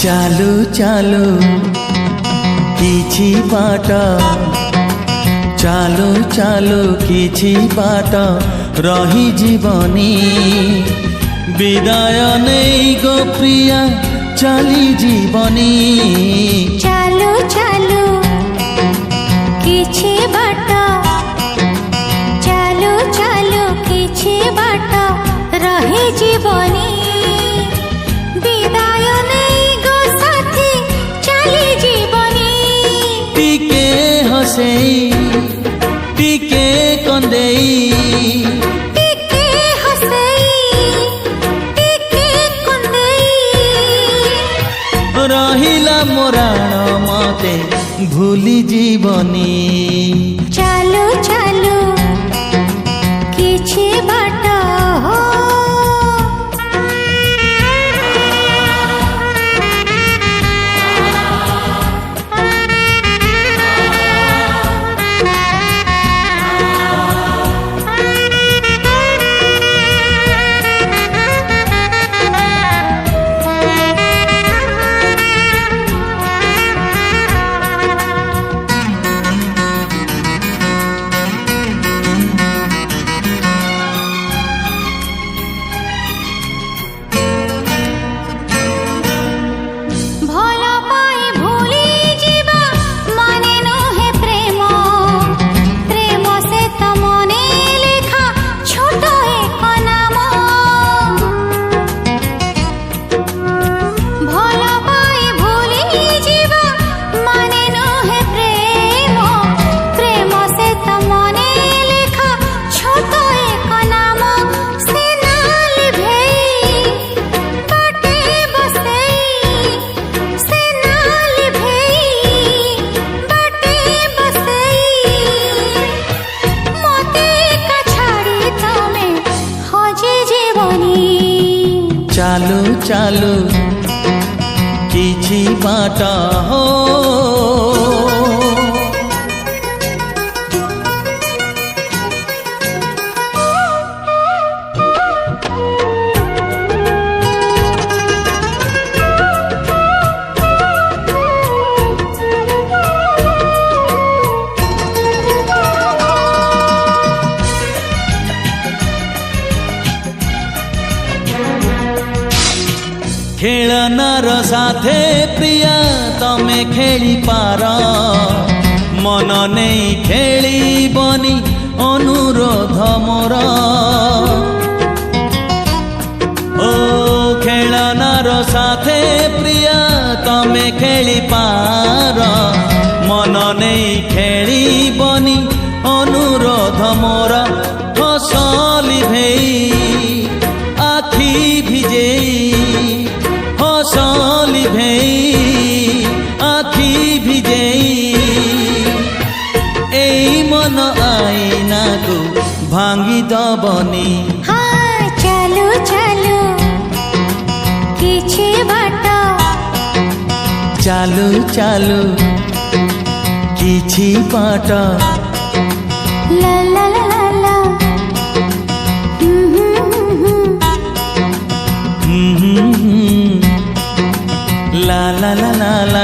चालू चालू किछि बाट चालू चालू किछि बाट रही जीवनी विदाय नहीं गो प्रिया चली जीवनी चालू चालू किछि बाट चालू चालू किछि बाट रही जीवनी विदाय नहीं गो साथी चली जीवनी टिके हसेई टिके कंदेई टिके हसेई टिके कंदेई रहिला मोराण मते भूली जीवनी चालू चालू किछि बाट हो चालू चालू किछि बाट हो खेलनार साथे प्रिया तमे खेली पार मन नहीं खेली बनी अनुरोध मोर ओ खेलनार साथे प्रिया तमे खेली पार मन नहीं खेली बनी अनुरोध मोर हसली भेई आखि भिजेई हसली भेई आखि भिजेई एई मन आईना को भांगी दबनी हाँ चालू चालू किछि बाट चालू चालू किछि बाट ला ला ला ला ला ला ला ला ला